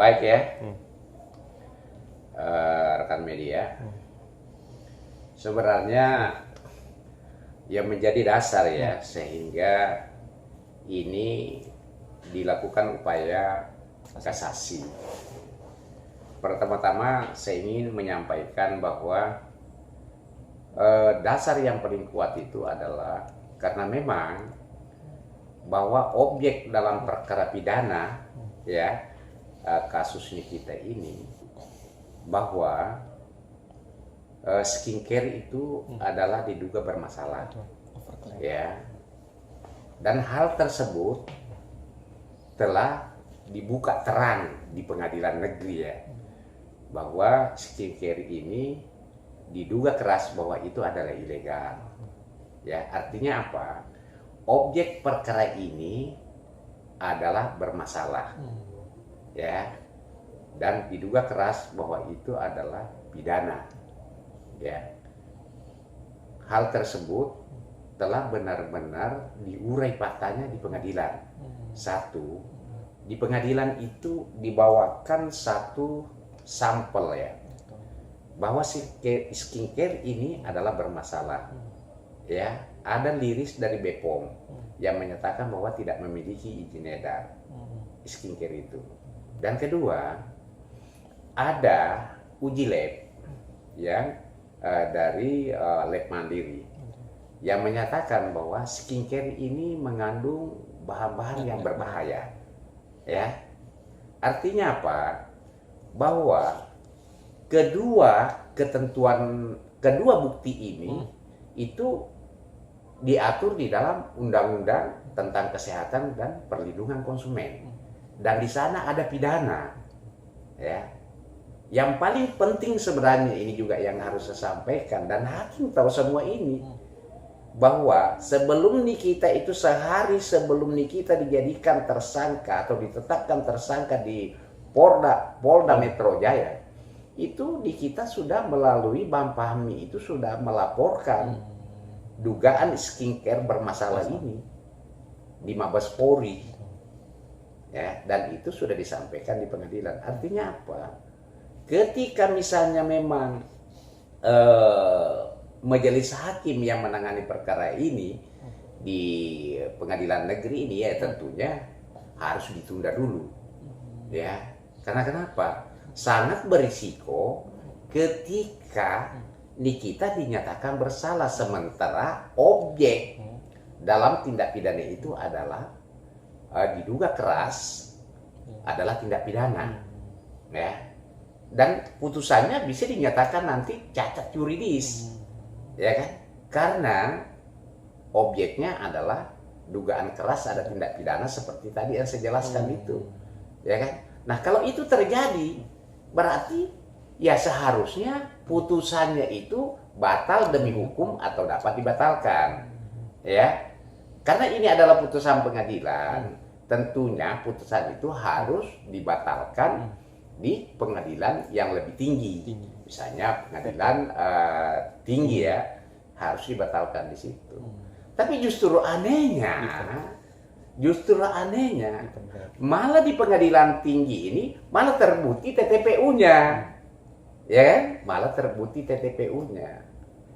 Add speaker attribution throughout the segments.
Speaker 1: Baik ya, rekan media. Sebenarnya yang menjadi dasar ya sehingga ini dilakukan upaya kasasi. Pertama-tama saya ingin menyampaikan bahwa dasar yang paling kuat itu adalah karena memang bahwa objek dalam perkara pidana ya kasus Nikita ini bahwa skincare itu adalah diduga bermasalah ya, dan hal tersebut telah dibuka terang di pengadilan negeri ya bahwa skincare ini diduga keras bahwa itu adalah ilegal ya. Artinya apa? Objek perkara ini adalah bermasalah ya, dan diduga keras bahwa itu adalah pidana ya. Hal tersebut telah benar-benar diurai faktanya di pengadilan. Satu, di pengadilan itu dibawakan satu sampel ya bahwa skincare ini adalah bermasalah ya. Ada liris dari BPOM yang menyatakan bahwa tidak memiliki izin edar skincare itu. Dan kedua, ada uji lab yang dari lab mandiri yang menyatakan bahwa skincare ini mengandung bahan-bahan yang berbahaya ya. Artinya apa? Bahwa kedua bukti ini itu diatur di dalam undang-undang tentang kesehatan dan perlindungan konsumen, dan di sana ada pidana ya. Yang paling penting sebenarnya ini juga yang harus saya sampaikan, dan hakim tahu semua ini, bahwa sebelum Nikita itu sehari sebelum Nikita dijadikan tersangka atau ditetapkan tersangka di Polda Metro Jaya, itu Nikita sudah melalui Bang Fahmi itu sudah melaporkan dugaan skincare bermasalah ini di Mabes Polri ya, dan itu sudah disampaikan di pengadilan. Artinya apa? Ketika misalnya memang majelis hakim yang menangani perkara ini di pengadilan negeri ini ya tentunya harus ditunda dulu ya. Karena kenapa? Sangat berisiko ketika Nikita dinyatakan bersalah sementara objek dalam tindak pidana itu adalah diduga keras adalah tindak pidana ya, dan putusannya bisa dinyatakan nanti cacat yuridis ya kan, karena objeknya adalah dugaan keras ada tindak pidana seperti tadi yang saya jelaskan itu ya kan. Nah kalau itu terjadi berarti ya seharusnya putusannya itu batal demi hukum atau dapat dibatalkan ya. Karena ini adalah putusan pengadilan, tentunya putusan itu harus dibatalkan di pengadilan yang lebih tinggi. Misalnya pengadilan tinggi ya, harus dibatalkan di situ. Tapi justru anehnya malah di pengadilan tinggi ini malah terbukti TTPU-nya. Ya kan? Malah terbukti TTPU-nya.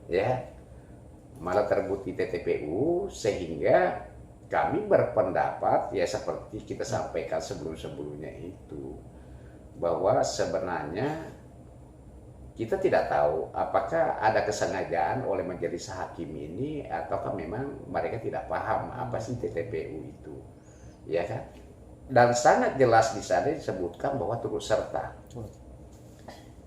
Speaker 1: Ya. Malah terbukti TTPU sehingga kami berpendapat ya seperti kita sampaikan sebelum-sebelumnya itu, bahwa sebenarnya kita tidak tahu apakah ada kesengajaan oleh majelis hakim ini ataukah memang mereka tidak paham apa sih TTPU itu. Ya kan? Dan sangat jelas di sana disebutkan bahwa turut serta.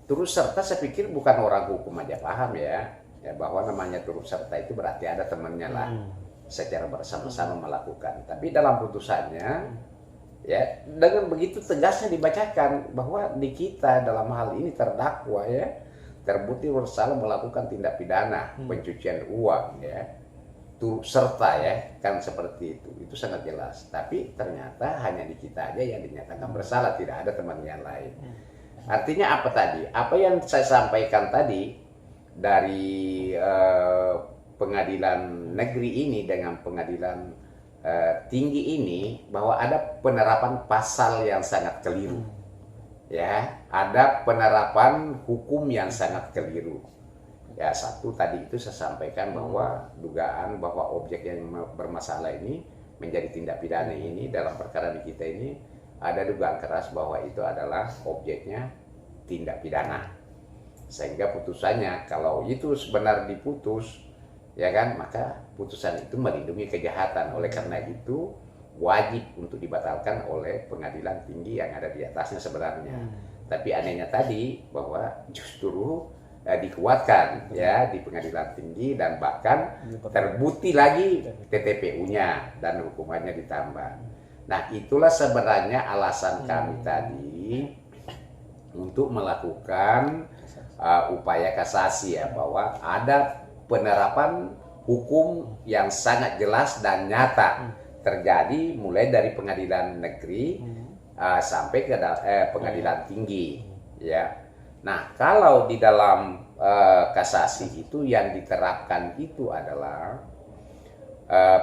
Speaker 1: Turut serta saya pikir bukan orang hukum aja paham ya bahwa namanya turut serta itu berarti ada temannya lah secara bersama-sama melakukan. Tapi dalam putusannya ya dengan begitu tegasnya dibacakan bahwa Nikita dalam hal ini terdakwa ya terbukti bersalah melakukan tindak pidana pencucian uang ya, turut serta ya kan, seperti itu sangat jelas. Tapi ternyata hanya Nikita aja yang dinyatakan bersalah, tidak ada teman yang lain. Artinya apa tadi? Apa yang saya sampaikan tadi dari pengadilan negeri ini dengan pengadilan tinggi ini, bahwa ada penerapan pasal yang sangat keliru ya, ada penerapan hukum yang sangat keliru. Ya, satu tadi itu saya sampaikan bahwa dugaan bahwa objek yang bermasalah ini menjadi tindak pidana ini dalam perkara di kita ini ada dugaan keras bahwa itu adalah objeknya tindak pidana. Sehingga putusannya kalau itu sebenarnya diputus, ya kan, maka putusan itu melindungi kejahatan. Oleh karena itu wajib untuk dibatalkan oleh pengadilan tinggi yang ada di atasnya sebenarnya. Tapi anehnya tadi bahwa justru dikuatkan ya di pengadilan tinggi dan bahkan terbukti lagi TTPU-nya dan hukumannya ditambah. Nah, itulah sebenarnya alasan kami tadi untuk melakukan upaya kasasi ya, bahwa ada penerapan hukum yang sangat jelas dan nyata terjadi mulai dari pengadilan negeri sampai ke pengadilan tinggi ya. Nah, kalau di dalam kasasi itu yang diterapkan itu adalah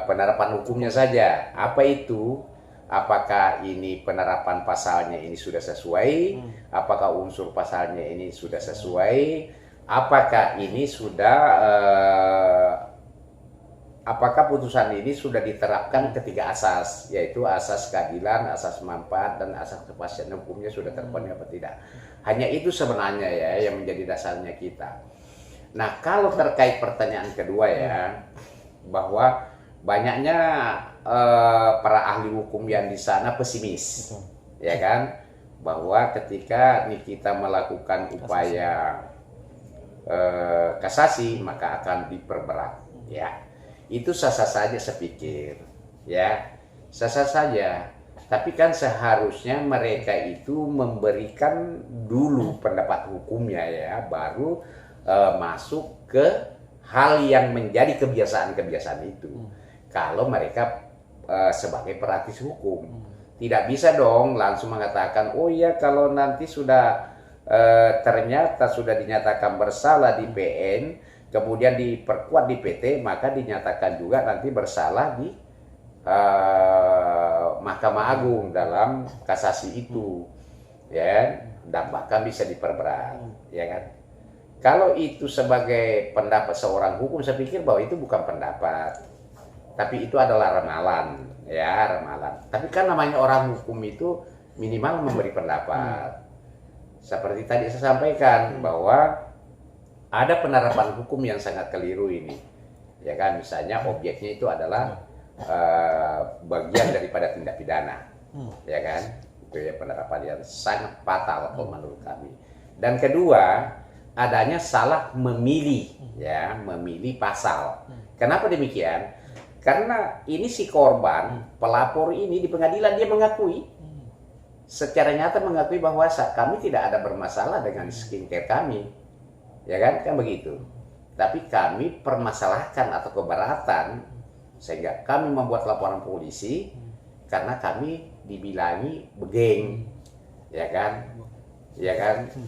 Speaker 1: penerapan hukumnya saja. Apa itu? Apakah ini penerapan pasalnya ini sudah sesuai? Apakah unsur pasalnya ini sudah sesuai? Apakah ini sudah apakah putusan ini sudah diterapkan ketiga asas, yaitu asas keadilan, asas manfaat, dan asas kepastian hukumnya sudah terpenuhi apa tidak. Hanya itu sebenarnya ya yang menjadi dasarnya kita. Nah, kalau terkait pertanyaan kedua ya, bahwa banyaknya para ahli hukum yang di sana pesimis, ya kan, bahwa ketika kita melakukan upaya kasasi maka akan diperberat, ya. Itu sah-sah saja saya pikir, ya, sah-sah saja. Tapi kan seharusnya mereka itu memberikan dulu pendapat hukumnya ya, baru masuk ke hal yang menjadi kebiasaan-kebiasaan itu. Kalau mereka sebagai praktis hukum, tidak bisa dong langsung mengatakan, oh ya kalau nanti sudah ternyata sudah dinyatakan bersalah di PN, kemudian diperkuat di PT, maka dinyatakan juga nanti bersalah di Mahkamah Agung dalam kasasi itu, ya, dan bahkan bisa diperberat, ya kan? Kalau itu sebagai pendapat seorang hukum, saya pikir bahwa itu bukan pendapat, tapi itu adalah ramalan, ya, ramalan. Tapi kan namanya orang hukum itu minimal memberi pendapat. Seperti tadi saya sampaikan bahwa ada penerapan hukum yang sangat keliru ini, ya kan? Misalnya objeknya itu adalah bagian daripada tindak pidana, ya kan? Itu ya penerapan yang sangat fatal kalau menurut kami. Dan kedua, adanya salah memilih, ya, memilih pasal. Kenapa demikian? Karena ini si korban, pelapor ini di pengadilan dia mengakui, secara nyata mengakui bahwa kami tidak ada bermasalah dengan skincare kami. Ya kan begitu. Tapi kami permasalahkan atau keberatan sehingga kami membuat laporan polisi karena kami dibilangi begeng, ya kan,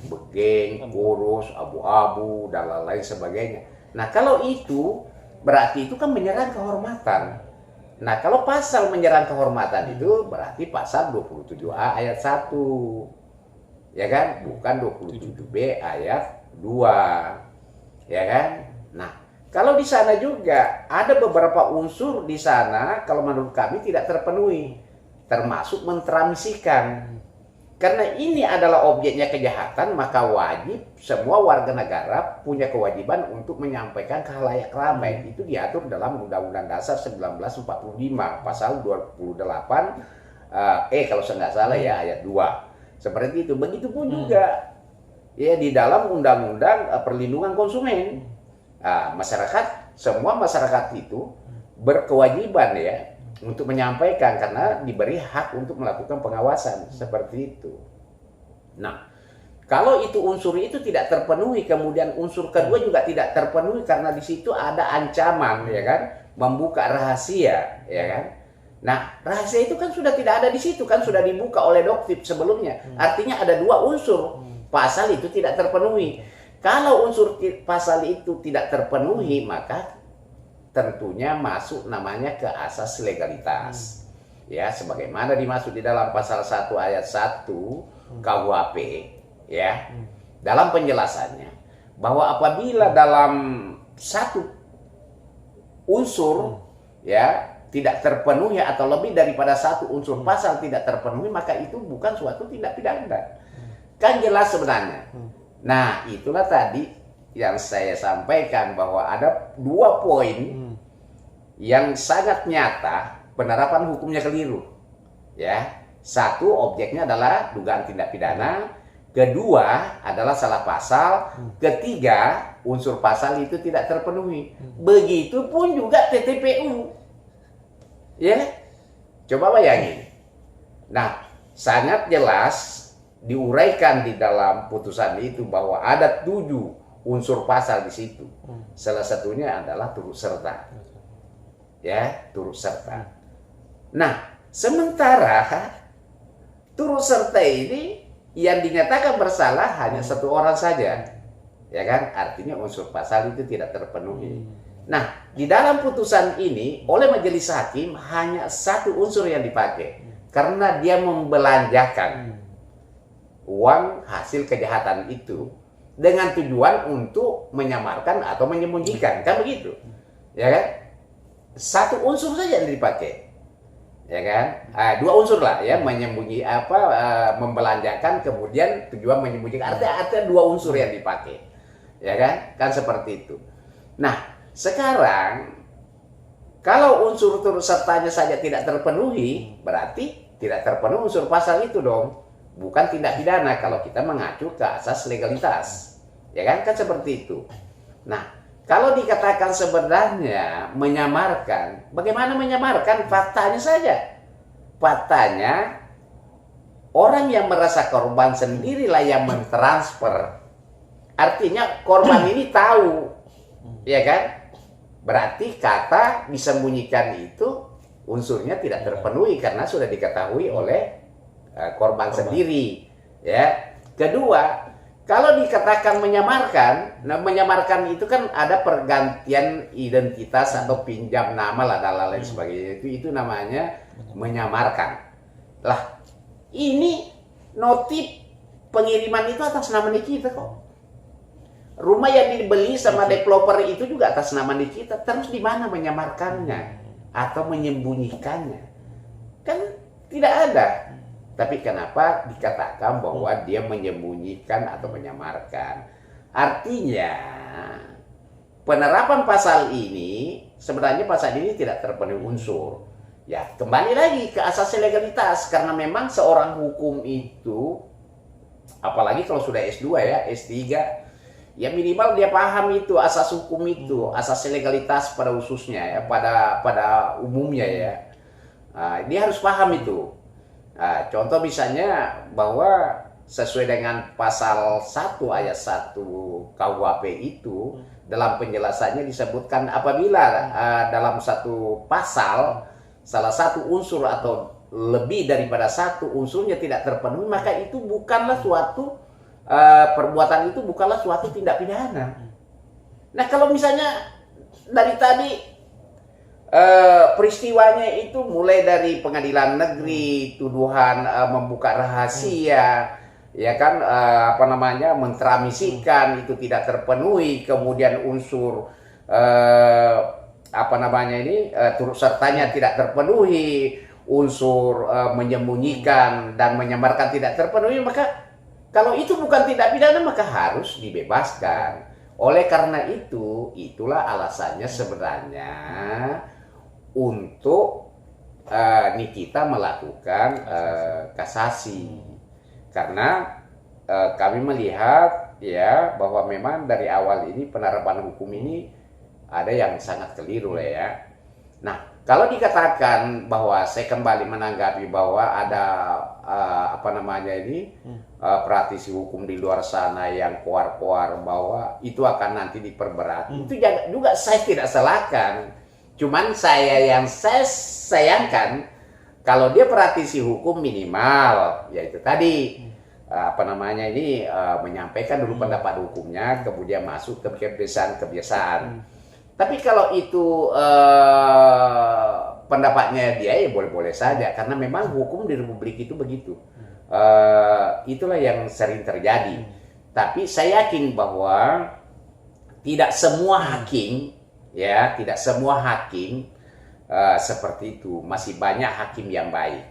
Speaker 1: begeng, kurus, abu-abu dan lain-lain sebagainya. Nah, kalau itu berarti itu kan menyerang kehormatan. Nah, kalau pasal menyerang kehormatan itu berarti pasal 27A ayat 1, ya kan, bukan 27B ayat 2, ya kan. Nah, kalau di sana juga ada beberapa unsur di sana kalau menurut kami tidak terpenuhi, termasuk mentransikan. Karena ini adalah objeknya kejahatan, maka wajib semua warga negara punya kewajiban untuk menyampaikan ke khalayak ramai. Itu diatur dalam Undang-Undang Dasar 1945 pasal 28 kalau saya nggak salah ya ayat 2. Seperti itu. Begitupun juga ya di dalam Undang-Undang Perlindungan Konsumen. Masyarakat, semua masyarakat itu berkewajiban ya untuk menyampaikan karena diberi hak untuk melakukan pengawasan seperti itu. Nah, kalau itu unsur itu tidak terpenuhi, kemudian unsur kedua juga tidak terpenuhi karena di situ ada ancaman, ya kan, membuka rahasia, ya kan. Nah, rahasia itu kan sudah tidak ada di situ, kan sudah dibuka oleh doktrin sebelumnya. Artinya ada dua unsur, pasal itu tidak terpenuhi. Kalau unsur pasal itu tidak terpenuhi, maka tentunya masuk namanya ke asas legalitas. Ya, sebagaimana dimaksud di dalam pasal 1 ayat 1 KUHP ya, dalam penjelasannya bahwa apabila dalam satu unsur ya tidak terpenuhi atau lebih daripada satu unsur pasal tidak terpenuhi, maka itu bukan suatu tindak pidana. Kan jelas sebenarnya. Nah, itulah tadi yang saya sampaikan bahwa ada 2 poin yang sangat nyata penerapan hukumnya keliru. Ya, satu objeknya adalah dugaan tindak pidana, kedua adalah salah pasal, ketiga unsur pasal itu tidak terpenuhi. Begitupun juga TTPU. Ya, coba bayangin. Nah, sangat jelas diuraikan di dalam putusan itu bahwa ada 7 unsur pasal di situ. Salah satunya adalah turut serta. Ya, turut serta. Nah, sementara turut serta ini yang dinyatakan bersalah hanya 1 orang saja. Ya kan? Artinya unsur pasal itu tidak terpenuhi. Nah, di dalam putusan ini oleh majelis hakim hanya 1 unsur yang dipakai karena dia membelanjakan uang hasil kejahatan itu dengan tujuan untuk menyamarkan atau menyembunyikan, kan begitu? Ya kan? 1 unsur saja yang dipakai. Ya kan? 2 unsur lah ya, menyembunyi membelanjakan kemudian tujuan menyembunyikan. Artinya 2 unsur yang dipakai. Ya kan? Kan seperti itu. Nah, sekarang kalau unsur turut sertanya saja tidak terpenuhi, berarti tidak terpenuhi unsur pasal itu dong. Bukan tindak pidana kalau kita mengacu ke asas legalitas. Ya kan? Kan seperti itu. Nah, kalau dikatakan sebenarnya menyamarkan, bagaimana menyamarkan? Faktanya saja. Faktanya orang yang merasa korban sendirilah yang mentransfer. Artinya korban ini tahu, ya kan? Berarti kata disembunyikan itu unsurnya tidak terpenuhi karena sudah diketahui oleh korban sendiri. Ya. Kedua, kalau dikatakan menyamarkan, nah menyamarkan itu kan ada pergantian identitas atau pinjam nama lah dan lain sebagainya. Itu namanya menyamarkan. Lah, ini notif pengiriman itu atas nama Nikita kok. Rumah yang dibeli sama developer itu juga atas nama Nikita. Terus di mana menyamarkannya atau menyembunyikannya? Kan tidak ada. Tapi kenapa dikatakan bahwa dia menyembunyikan atau menyamarkan? Artinya penerapan pasal ini sebenarnya pasal ini tidak terpenuhi unsur. Ya, kembali lagi ke asas legalitas karena memang seorang hukum itu apalagi kalau sudah S2 ya, S3 ya minimal dia paham itu asas hukum itu, asas legalitas pada khususnya ya, pada umumnya ya. Dia harus paham itu. Contoh misalnya bahwa sesuai dengan pasal 1 ayat 1 KUHP itu dalam penjelasannya disebutkan apabila dalam satu pasal salah satu unsur atau lebih daripada 1 unsurnya tidak terpenuhi, maka itu bukanlah suatu perbuatan itu bukanlah suatu tindak pidana. Nah, kalau misalnya dari tadi peristiwanya itu mulai dari pengadilan negeri, tuduhan membuka rahasia, ya kan, mentramisikan itu tidak terpenuhi, kemudian unsur turut sertanya tidak terpenuhi, unsur menyembunyikan dan menyamarkan tidak terpenuhi, maka kalau itu bukan tindak pidana maka harus dibebaskan. Oleh karena itu, itulah alasannya sebenarnya untuk Nikita melakukan kasasi. Karena kami melihat ya bahwa memang dari awal ini penerapan hukum ini ada yang sangat keliru lah ya. Nah, kalau dikatakan bahwa saya kembali menanggapi bahwa ada praktisi hukum di luar sana yang koar-koar bahwa itu akan nanti diperberat. Itu juga saya tidak salahkan. Cuman saya sayangkan kalau dia praktisi hukum minimal yaitu tadi menyampaikan dulu pendapat hukumnya kemudian masuk ke kebiasaan. Tapi kalau itu pendapatnya dia ya boleh-boleh saja karena memang hukum di Republik itu begitu. itulah yang sering terjadi. Tapi saya yakin bahwa tidak semua hakim, ya, tidak semua hakim seperti itu. Masih banyak hakim yang baik.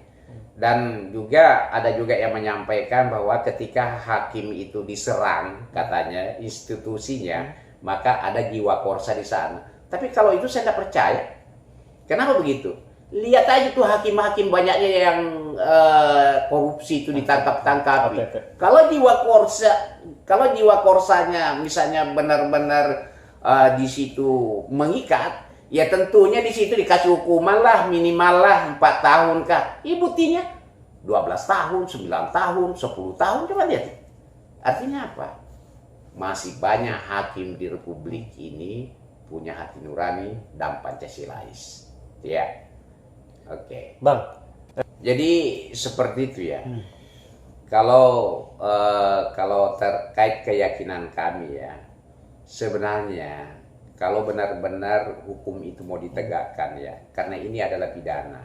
Speaker 1: Dan juga ada juga yang menyampaikan bahwa ketika hakim itu diserang, katanya institusinya, maka ada jiwa korsa di sana. Tapi kalau itu saya tidak percaya. Kenapa begitu? Lihat aja tuh hakim-hakim banyaknya yang korupsi itu ditangkap-tangkap. Kalau jiwa korsanya misalnya benar-benar di situ mengikat, ya tentunya di situ dikasih hukuman lah, minimal lah 4 tahun kah. Buktinya 12 tahun, 9 tahun, 10 tahun, coba lihat. Artinya apa? Masih banyak hakim di Republik ini punya hati nurani dan Pancasilais. Ya. Oke.
Speaker 2: Bang.
Speaker 1: Jadi seperti itu ya. Kalau terkait keyakinan kami ya, sebenarnya kalau benar-benar hukum itu mau ditegakkan ya, karena ini adalah pidana.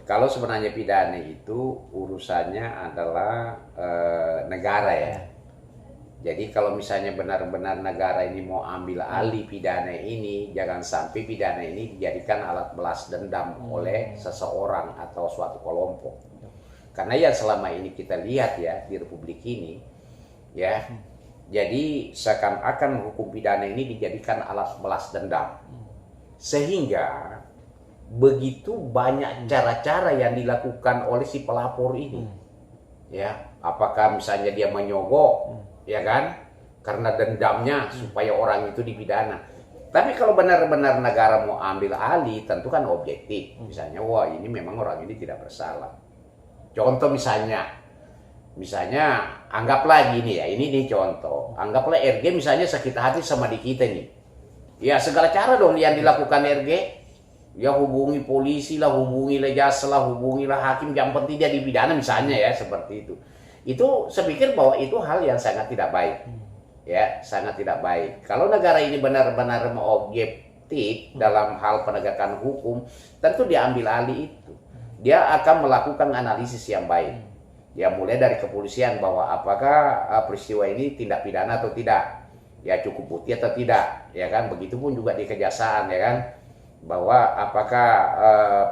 Speaker 1: Kalau sebenarnya pidana itu urusannya adalah negara ya. Jadi kalau misalnya benar-benar negara ini mau ambil alih pidana ini, jangan sampai pidana ini dijadikan alat balas dendam oleh seseorang atau suatu kelompok. Karena yang selama ini kita lihat ya di Republik ini, ya, jadi seakan-akan hukum pidana ini dijadikan alat balas dendam. Sehingga begitu banyak cara-cara yang dilakukan oleh si pelapor ini. Ya, apakah misalnya dia menyogok, ya kan, karena dendamnya supaya orang itu dipidana. Tapi kalau benar-benar negara mau ambil alih, tentu kan objektif. Misalnya, wah ini memang orang ini tidak bersalah. Contoh misalnya anggaplah gini ya, ini contoh. Anggaplah RG misalnya sakit hati sama di kita nih. Ya segala cara dong yang dilakukan RG. Ya hubungi polisi lah, hubungi jaksa lah, hubungilah hakim, yang penting dia dipidana misalnya ya, seperti itu. Itu saya pikir bahwa itu hal yang sangat tidak baik. Ya, sangat tidak baik. Kalau negara ini benar-benar mau objektif dalam hal penegakan hukum, tentu diambil alih itu. Dia akan melakukan analisis yang baik. Ya, mulai dari kepolisian bahwa apakah peristiwa ini tindak pidana atau tidak. Ya, cukup bukti atau tidak. Ya kan, begitupun juga di kejaksaan ya kan. Bahwa apakah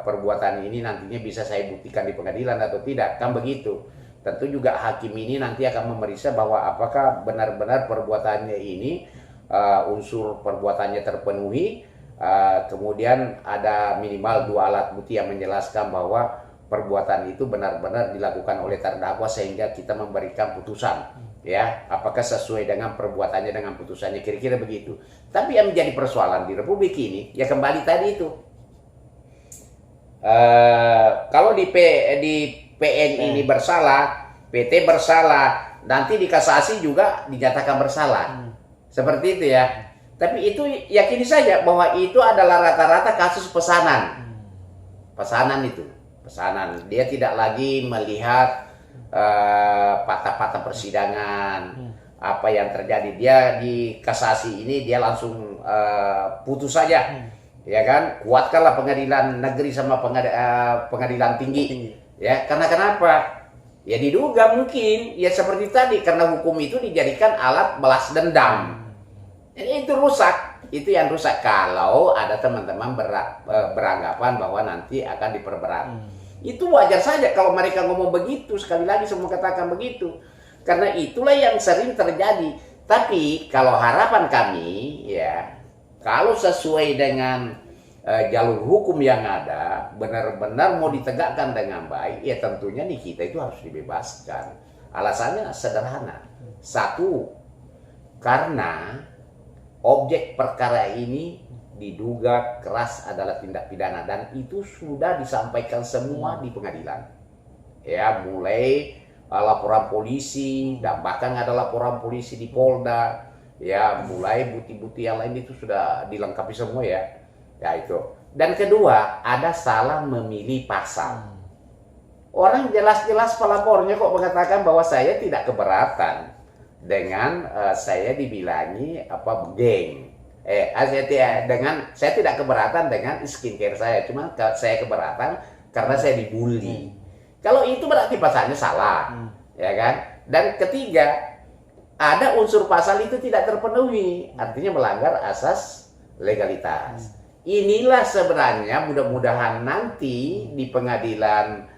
Speaker 1: perbuatan ini nantinya bisa saya buktikan di pengadilan atau tidak. Kan begitu. Tentu juga hakim ini nanti akan memeriksa bahwa apakah benar-benar perbuatannya ini unsur perbuatannya terpenuhi, kemudian ada minimal 2 alat bukti yang menjelaskan bahwa perbuatan itu benar-benar dilakukan oleh terdakwa sehingga kita memberikan putusan, ya apakah sesuai dengan perbuatannya dengan putusannya, kira-kira begitu. Tapi yang menjadi persoalan di Republik ini ya kembali tadi itu, kalau di PN ini bersalah, PT bersalah, nanti dikasasi juga dinyatakan bersalah. Seperti itu ya. Tapi itu yakini saja bahwa itu adalah rata-rata kasus pesanan. Pesanan itu. Pesanan. Dia tidak lagi melihat patah-patah persidangan, apa yang terjadi. Dia di kasasi ini dia langsung putus saja. Ya kan? Kuatkanlah pengadilan negeri sama pengadilan tinggi. Ya, karena kenapa? Ya diduga mungkin ya seperti tadi, karena hukum itu dijadikan alat balas dendam. Itu rusak, itu yang rusak kalau ada teman-teman beranggapan bahwa nanti akan diperberat. Itu wajar saja kalau mereka ngomong begitu, sekali lagi saya mau katakan begitu. Karena itulah yang sering terjadi. Tapi kalau harapan kami ya, kalau sesuai dengan jalur hukum yang ada, benar-benar mau ditegakkan dengan baik, ya tentunya nih kita itu harus dibebaskan. Alasannya sederhana. Satu, karena objek perkara ini diduga keras adalah tindak pidana dan itu sudah disampaikan semua di pengadilan. Ya, mulai laporan polisi dan bahkan ada laporan polisi di Polda. Ya, mulai bukti-bukti yang lain itu sudah dilengkapi semua ya. Ya itu. Dan kedua, ada salah memilih pasal. Orang jelas-jelas pelapornya kok mengatakan bahwa saya tidak keberatan dengan saya dibilangi apa geng. Saya tidak keberatan dengan skincare saya, cuma saya keberatan karena saya dibully. Kalau itu berarti pasalnya salah. ya kan? Dan ketiga, ada unsur pasal itu tidak terpenuhi, artinya melanggar asas legalitas. Inilah sebenarnya mudah-mudahan nanti di pengadilan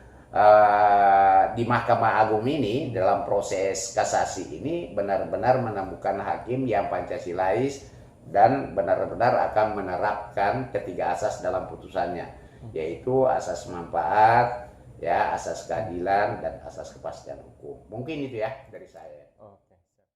Speaker 1: di Mahkamah Agung ini dalam proses kasasi ini benar-benar menemukan hakim yang Pancasilais dan benar-benar akan menerapkan ketiga asas dalam putusannya, yaitu asas manfaat, ya, asas keadilan dan asas kepastian hukum. Mungkin itu ya dari saya.